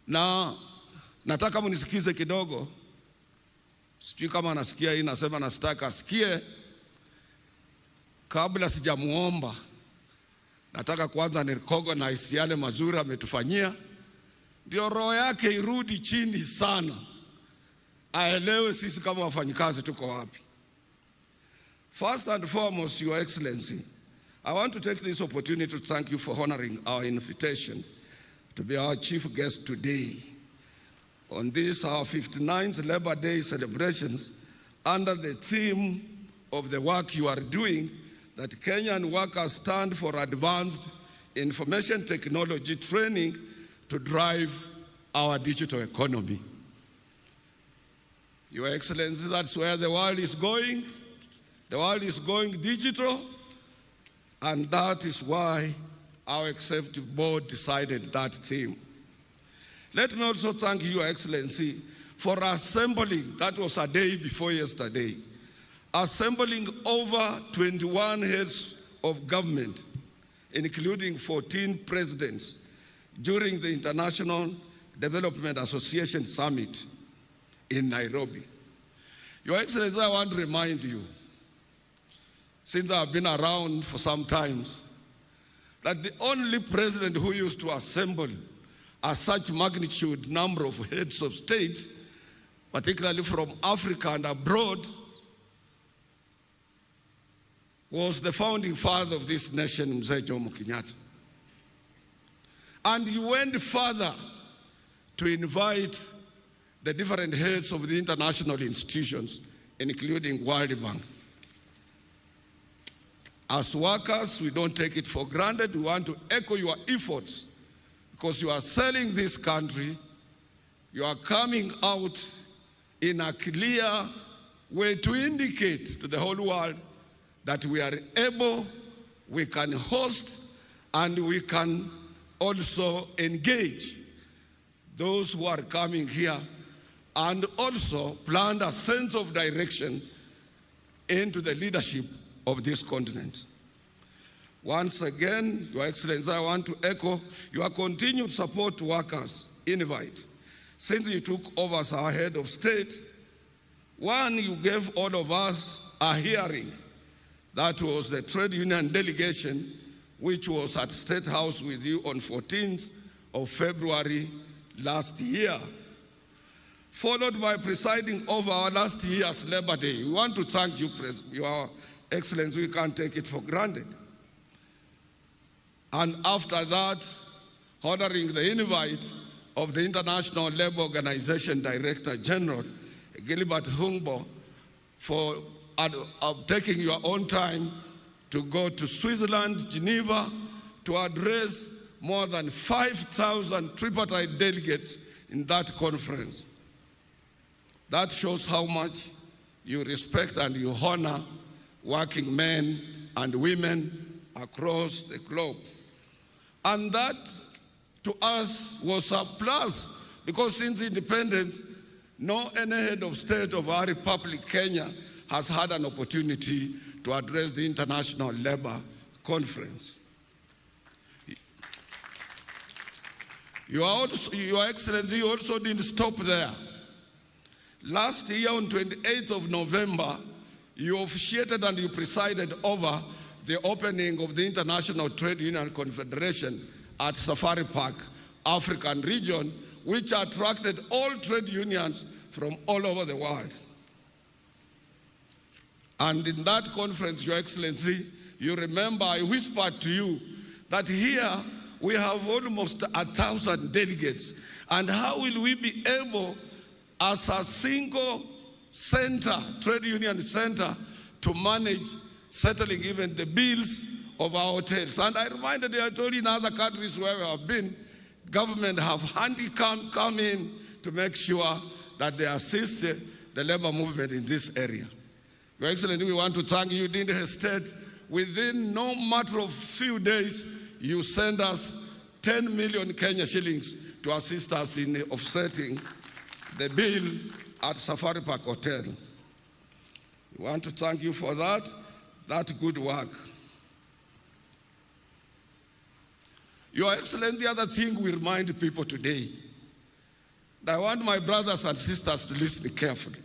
Na nataka munisikize kidogo. Sijui kama anasikia hii, nasema nasitaka asikie. Kabla sijamuomba, nataka kwanza ni recognize yale mazuri ametufanyia, ndio roho yake irudi chini sana, aelewe sisi kama wafanyikazi tuko wapi. First and foremost, Your Excellency, I want to take this opportunity to thank you for honoring our invitation to be our chief guest today on this our 59th Labor Day celebrations under the theme of the work you are doing, that Kenyan workers stand for advanced information technology training to drive our digital economy. Your Excellency, that's where the world is going. The world is going digital, and that is why our executive board decided that theme. Let me also thank you, Your Excellency, for assembling, that was a day before yesterday, assembling over 21 heads of government, including 14 presidents, during the International Development Association Summit in Nairobi. Your Excellency, I want to remind you, since I've been around for some time, that the only president who used to assemble a such magnitude number of heads of state, particularly from Africa and abroad, was the founding father of this nation, Mzee Jomo Kenyatta. And he went further to invite the different heads of the international institutions, including World Bank. As workers, we don't take it for granted. We want to echo your efforts, because you are selling this country. You are coming out in a clear way to indicate to the whole world that we are able, we can host, and we can also engage those who are coming here, and also plant a sense of direction into the leadership of this continent. Once again, Your Excellency, I want to echo your continued support to workers Invite. Since you took over as our head of state, one, you gave all of us a hearing. That was the trade union delegation, which was at State House with you on 14th of February last year, followed by presiding over our last year's Labor Day. We want to thank you, Your Excellency. We can't take it for granted. And after that, honoring the invite of the International Labour Organization Director General, Gilbert Humbo, for taking your own time to go to Switzerland, Geneva, to address more than 5,000 tripartite delegates in that conference. That shows how much you respect and you honor working men and women across the globe. And that, to us, was a plus, because since independence, no any head of state of our republic, Kenya, has had an opportunity to address the International Labour Conference. Your Excellency, you also didn't stop there. Last year, on 28th of November, you officiated and you presided over the opening of the International Trade Union Confederation at Safari Park, African region, which attracted all trade unions from all over the world. And in that conference, Your Excellency, you remember I whispered to you that here we have almost 1,000 delegates. And how will we be able, as a single center, trade union center, to manage settling even the bills of our hotels? And I reminded you, I told you in other countries where we have been, government have handicap come in to make sure that they assist the labor movement in this area. Your Excellency, we want to thank you. You didn't hesitate. Within no matter of few days, you send us 10 million Kenya shillings to assist us in offsetting the bill at Safari Park Hotel. We want to thank you for that good work. Your Excellency, the other thing we remind people today, And I want my brothers and sisters to listen carefully,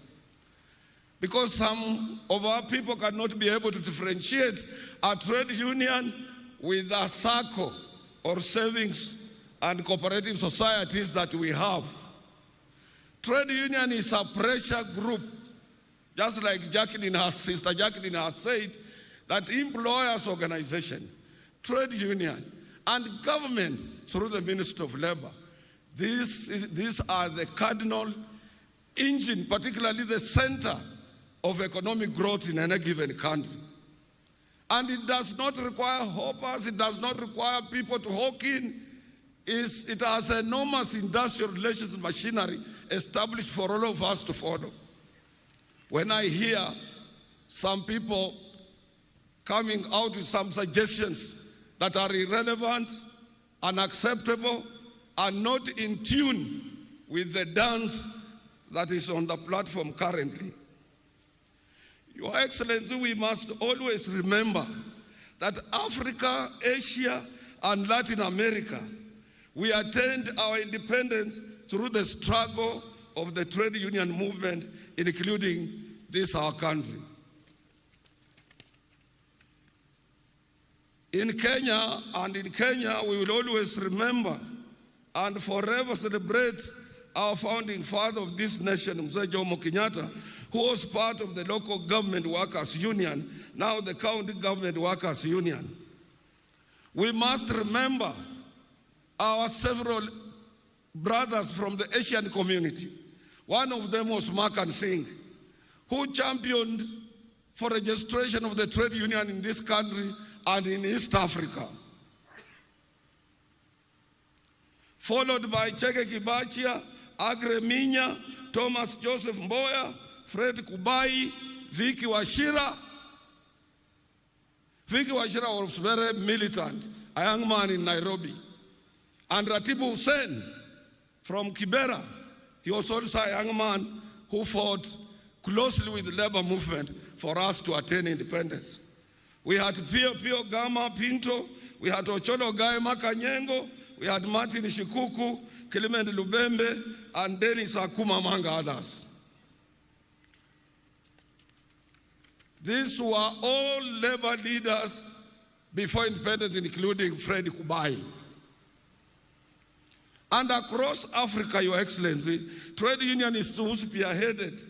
because some of our people cannot be able to differentiate a trade union with a SACCO or savings and cooperative societies that we have. Trade union is a pressure group, just like Sister Jacqueline has said, that employers' organization, trade union, and government through the Ministry of Labor, these are the cardinal engine, particularly the center of economic growth in any given country. And it does not require hoppers, it does not require people to hawk in. It has enormous industrial relations machinery established for all of us to follow. When I hear some people coming out with some suggestions that are irrelevant, unacceptable, and not in tune with the dance that is on the platform currently, Your Excellency, we must always remember that Africa, Asia, and Latin America, we attained our independence through the struggle of the trade union movement, including this our country. In Kenya, we will always remember and forever celebrate our founding father of this nation, Mzee Jomo Kenyatta, who was part of the local government workers union, now the county government workers union. We must remember our several brothers from the Asian community. One of them was Makan Singh, who championed for registration of the trade union in this country and in East Africa. Followed by Cheke Kibachia, Agre Minya, Thomas Joseph Mboya, Fred Kubai, Vicky Wachira. Vicky Wachira was very militant, a young man in Nairobi. And Ratibu Hussein from Kibera, he was also a young man who fought closely with the labor movement for us to attain independence. We had Pio Gama Pinto, we had Ocholo Gai Makanyengo, we had Martin Shikuku, Clement Lubembe, and Dennis Akuma, among others. These were all labor leaders before independence, including Fred Kubai. And across Africa, Your Excellency, trade unionists who spearheaded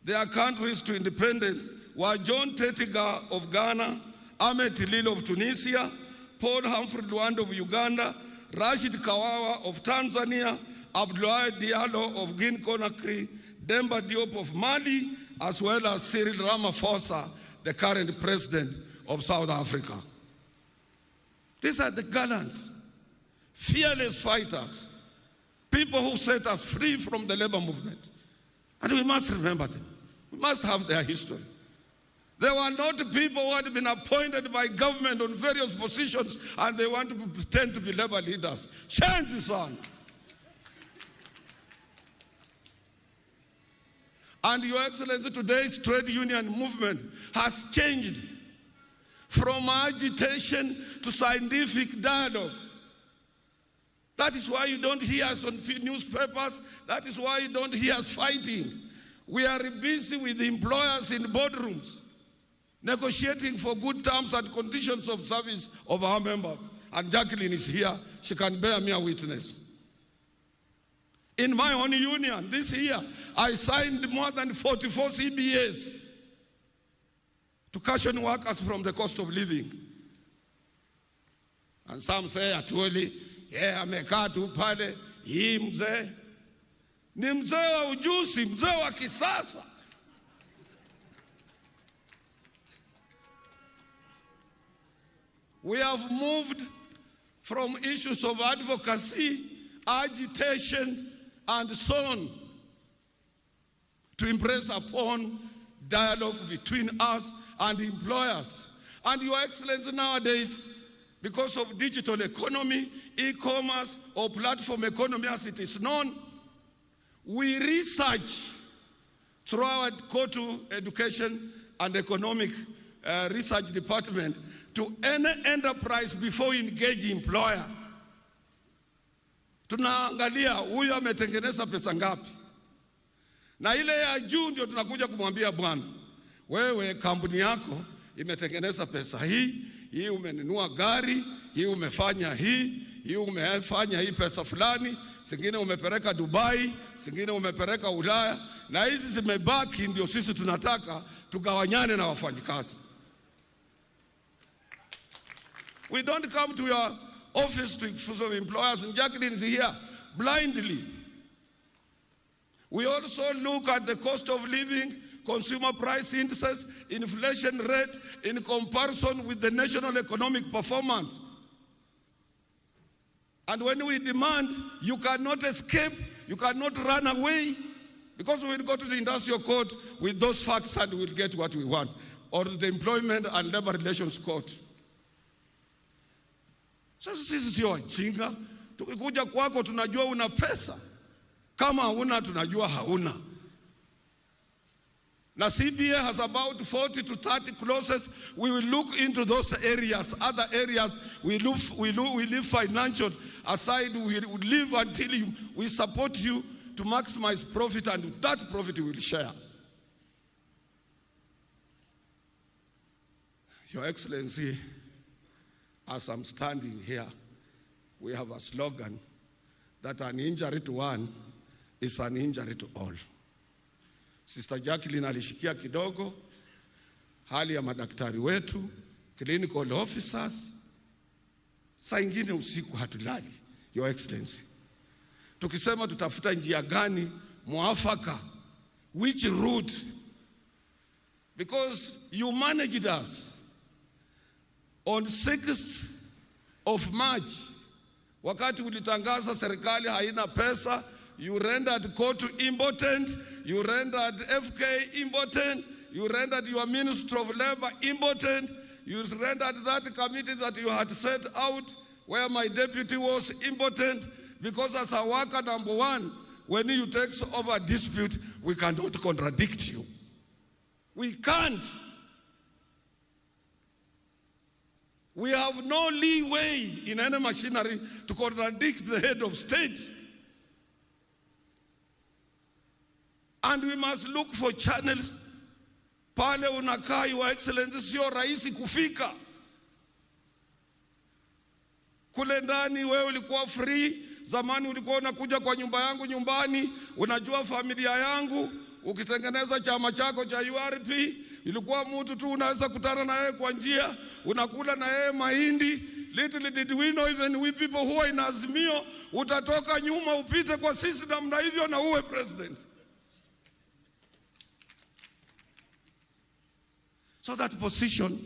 their countries to independence were John Tetiga of Ghana, Ahmed Tililo of Tunisia, Paul Humphrey Luanda of Uganda, Rashid Kawawa of Tanzania, Abdoulaye Diallo of Guinea-Conakry, Demba Diop of Mali, as well as Cyril Ramaphosa, the current president of South Africa. These are the gallants, fearless fighters, people who set us free from the labor movement. And we must remember them. We must have their history. They were not people who had been appointed by government on various positions and they want to pretend to be labor leaders. Change this on. And Your Excellency, today's trade union movement has changed from agitation to scientific dialogue. That is why you don't hear us on newspapers. That is why you don't hear us fighting. We are busy with the employers in boardrooms, negotiating for good terms and conditions of service of our members. And Jacqueline is here. She can bear me a witness. In my own union, this year, I signed more than 44 CBAs to cushion workers from the cost of living. And some say, Atwoli, amekaa tu pale, hii mzee. Ni mzee wa ujuzi, mzee wa kisasa. We have moved from issues of advocacy, agitation, and so on to impress upon dialogue between us and employers. And Your Excellency, nowadays, because of digital economy, e-commerce, or platform economy as it is known, we research through our COTU Education and Economic Research Department to any enterprise before we engage employer tunaangalia huyu ametengeneza pesa ngapi, na ile ya juu ndio tunakuja kumwambia bwana, wewe kampuni yako imetengeneza pesa hii umenunua gari, hii umefanya hii umefanya hii pesa fulani, zingine umepeleka Dubai, zingine umepeleka Ulaya, na hizi zimebaki ndio sisi tunataka tugawanyane na wafanyikazi. We don't come to your office to for employers, and Jacqueline is here blindly. We also look at the cost of living, consumer price indices, inflation rate in comparison with the national economic performance. And when we demand, you cannot escape, you cannot run away, because we will go to the industrial court with those facts and we will get what we want, or the employment and labor relations court. Sasa sisi sio wajinga. Tukikuja kwako tunajua una pesa. Kama hauna tunajua hauna. Na CBA has about 40 to 30 clauses. We will look into those areas. Other areas we leave financial aside. We will live until we support you to maximize profit, and with that profit we will share. Your Excellency, as I'm standing here, we have a slogan that an injury to one is an injury to all. Sister Jacqueline alishikia kidogo hali ya madaktari wetu, clinical officers. Saa ingine usiku hatulali, Your Excellency. Tukisema tutafuta njia gani mwafaka, which route, because you managed us on 6th of March, wakati ulitangaza serikali haina pesa, you rendered COTU impotent, you rendered FK impotent, you rendered your Minister of Labor impotent, you rendered that committee that you had set out where my deputy was impotent, because as a worker number one, when you take over a dispute, we cannot contradict you. We can't. We have no leeway in any machinery to contradict the head of state. And we must look for channels. Pale unakaa, Your Excellency, sio rahisi kufika. Kule ndani wewe ulikuwa free. Zamani ulikuwa unakuja kwa nyumba yangu nyumbani, unajua familia yangu, ukitengeneza chama chako cha URP, ilikuwa mtu tu unaweza kutana na yeye kwa njia, unakula na yeye mahindi. Little did we know, even we people who are in Azimio, utatoka nyuma upite kwa sisi namna hivyo na uwe president. So that position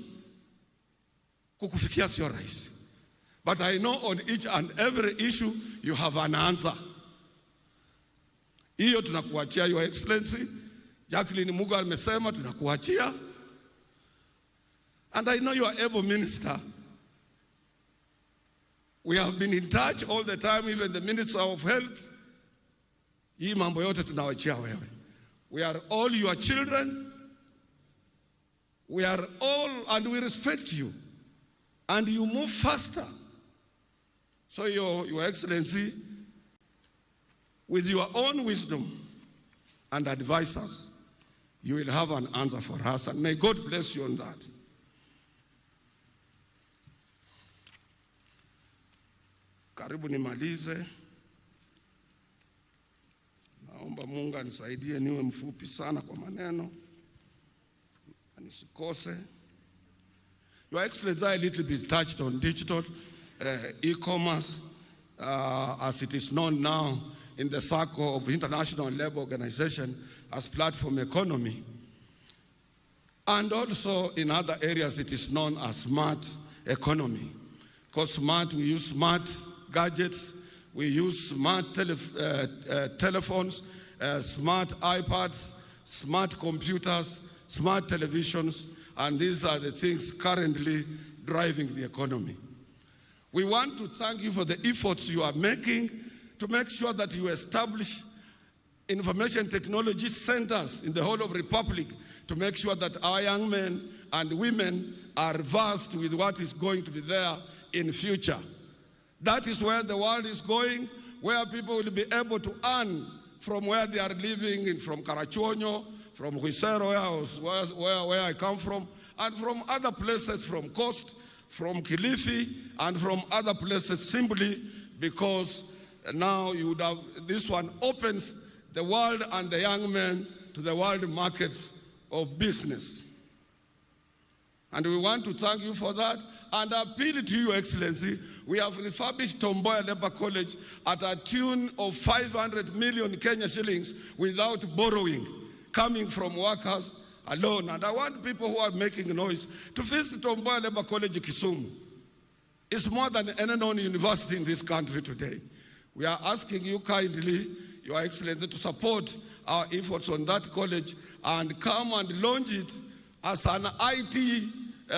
kukufikia sio rahisi. But I know on each and every issue you have an answer. Hiyo tunakuachia, Your Excellency. Jacqueline Muga amesema tunakuachia. And I know you are able minister. We have been in touch all the time, even the Minister of Health. Hii mambo yote tunawachia wewe. We are all your children. We are all, and we respect you. And you move faster. So Your Excellency, with your own wisdom and advisors, you will have an answer for us, and may God bless you on that. Karibu nimalize. Naomba Mungu anisaidie niwe mfupi sana kwa maneno, nisikose. Your Excellency, I a little bit touched on digital e-commerce, as it is known now in the circle of International Labour Organization as platform economy. And also in other areas it is known as smart economy. Because smart, we use smart gadgets, we use smart telephones, smart iPads, smart computers, smart televisions, and these are the things currently driving the economy. We want to thank you for the efforts you are making to make sure that you establish information technology centers in the whole of the Republic to make sure that our young men and women are versed with what is going to be there in future. That is where the world is going. where people will be able to earn from where they are living, from Karachuonyo, from Huisero, where I come from, and from other places, from Coast, from Kilifi, and from other places, simply because now you would have, this one opens the world and the young men to the world markets of business. And we want to thank you for that and appeal to you, Excellency. We have refurbished Tom Mboya Labour College at a tune of 500 million Kenya shillings without borrowing, coming from workers alone. And I want people who are making noise to visit Tom Mboya Labour College, Kisumu. It's more than any known university in this country today. We are asking you kindly, Your Excellency, to support our efforts on that college and come and launch it as an IT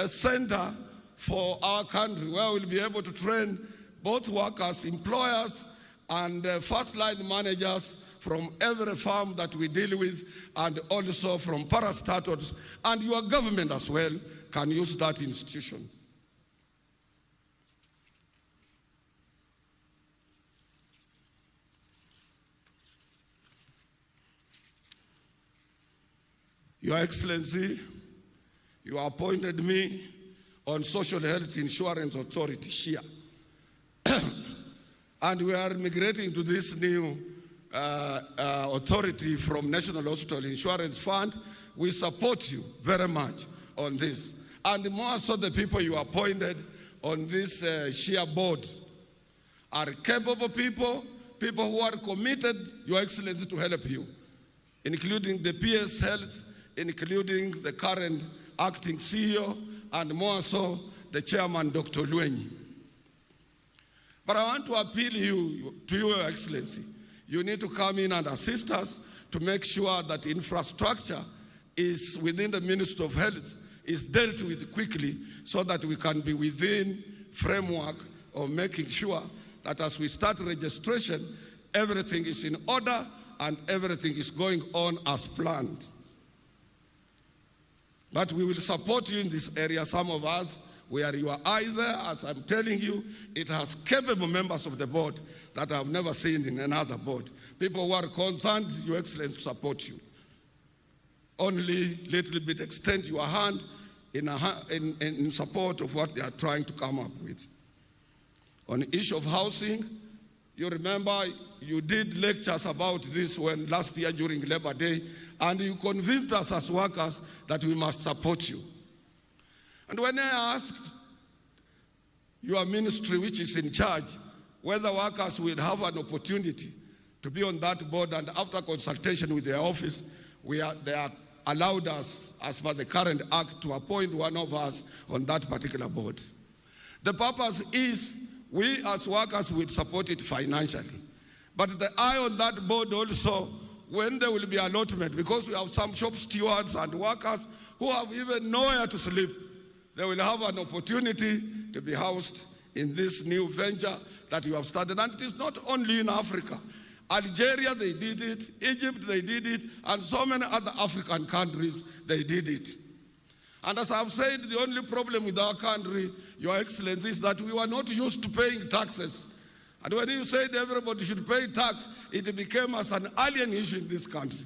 center for our country, where we'll be able to train both workers, employers, and first-line managers from every farm that we deal with, and also from parastatals, and your government as well can use that institution. Your Excellency, you appointed me on Social Health Insurance Authority, SHIA. And we are migrating to this new authority from National Hospital Insurance Fund. We support you very much on this. And more so, the people you appointed on this SHIA board are capable people who are committed, Your Excellency, to help you, including the PS Health, including the current acting CEO, and more so, the chairman, Dr. Luenyi. But I want to appeal to you, Your Excellency. You need to come in and assist us to make sure that infrastructure is within the Ministry of Health, is dealt with quickly, so that we can be within framework of making sure that as we start registration, everything is in order and everything is going on as planned. But we will support you in this area. Some of us, we are your eye there. As I'm telling you, it has capable members of the board that I've never seen in another board. People who are concerned, Your Excellency, to support you. Only little bit extend your hand in support of what they are trying to come up with. On the issue of housing, you remember you did lectures about this when last year during Labor Day, and you convinced us as workers that we must support you. And when I asked your ministry, which is in charge, whether workers will have an opportunity to be on that board, and after consultation with their office, they are allowed us, as per the current act, to appoint one of us on that particular board. The purpose is we as workers will support it financially. But the eye on that board also, when there will be allotment, because we have some shop stewards and workers who have even nowhere to sleep, they will have an opportunity to be housed in this new venture that you have started. And it is not only in Africa. Algeria, they did it. Egypt, they did it. And so many other African countries, they did it. And as I've said, the only problem with our country, Your Excellency, is that we were not used to paying taxes. And when you said everybody should pay tax, it became as an alien issue in this country.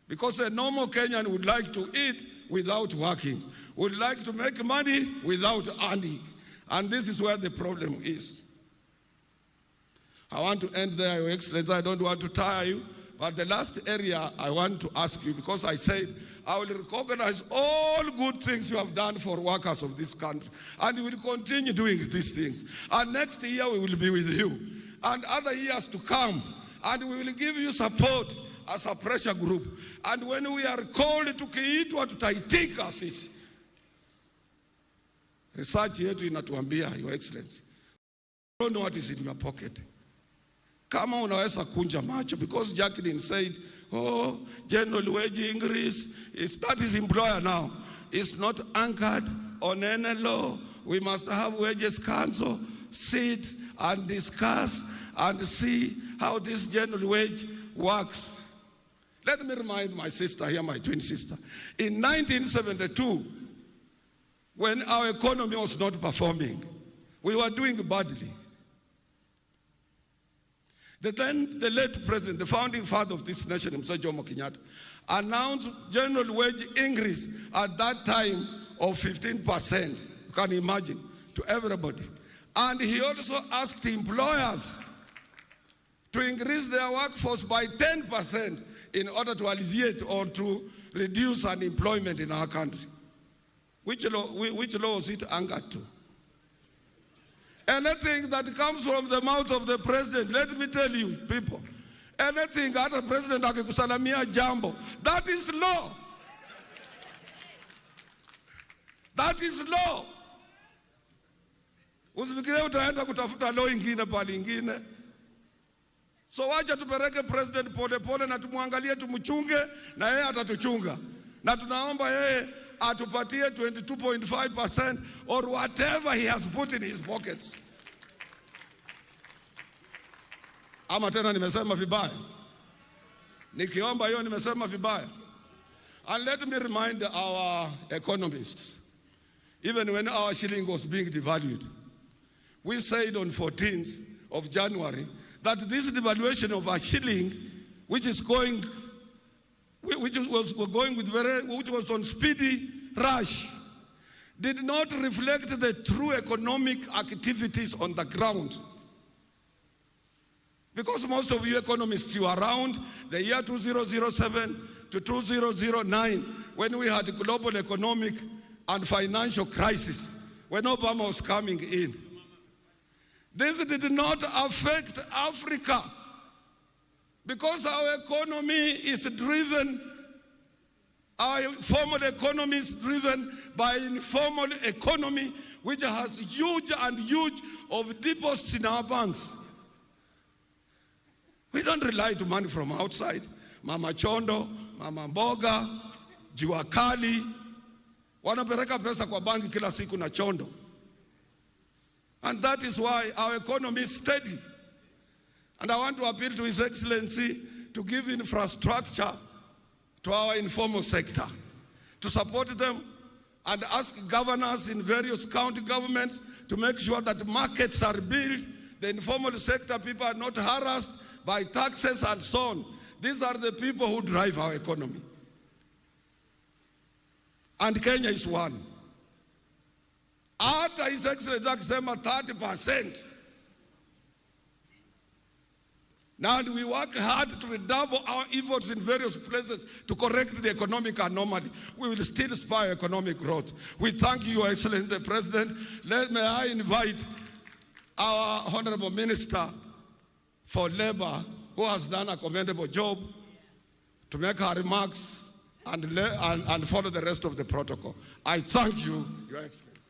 Because a normal Kenyan would like to eat without working, would like to make money without earning. And this is where the problem is. I want to end there, Your Excellency. I don't want to tire you. But the last area I want to ask you, because I said I will recognize all good things you have done for workers of this country. And you will continue doing these things. And next year we will be with you. And other years to come. And we will give you support as a pressure group. And when we are called to kiitwa tutaitika sisi. Research yetu inatuambia, Your Excellency, you don't know what is in your pocket. Kama unaweza kunja macho, because Jacqueline said, oh, general wage increase, that is employer now. It's not anchored on any law. We must have wages council, sit and discuss and see how this general wage works. Let me remind my sister here, my twin sister. In 1972, when our economy was not performing, we were doing badly. The late president, the founding father of this nation, Mzee Jomo Kenyatta, announced general wage increase at that time of 15%. You can imagine, to everybody. And he also asked employers to increase their workforce by 10% in order to alleviate or to reduce unemployment in our country. Which law was it angered to? Anything that comes from the mouth of the president, let me tell you, people, anything that the president akikusalamia jambo, that is law. That is law. Usifikirie utaenda kutafuta law ingine pale ingine. So wacha tupeleke president pole pole na tumwangalie, tumchunge na yeye atatuchunga. Na tunaomba yeye atupatie 22.5% or whatever he has put in his pockets. Ama tena nimesema vibaya? Nikiomba hiyo nimesema vibaya? And let me remind our economists, even when our shilling was being devalued, we said on 14th of January that this devaluation of our shilling, which was on speedy rush, did not reflect the true economic activities on the ground. Because most of you economists, you are around the year 2007 to 2009, when we had a global economic and financial crisis, when Obama was coming in. This did not affect Africa because our economy is driven, our formal economy is driven by informal economy, which has huge of deposits in our banks. We don't rely to money from outside. Mama Chondo, Mama Mboga, Jua Kali, wanapeleka pesa kwa banki kila siku na Chondo. And that is why our economy is steady. And I want to appeal to His Excellency to give infrastructure to our informal sector, to support them and ask governors in various county governments to make sure that markets are built, the informal sector people are not harassed by taxes and so on. These are the people who drive our economy. And Kenya is one. Hata His Excellency akisema 30%. Now we work hard to redouble our efforts in various places to correct the economic anomaly. We will still spur economic growth. We thank you, Your Excellency the President. May I invite our Honorable Minister for Labor, who has done a commendable job, to make her remarks and follow the rest of the protocol. I thank you, Your Excellency.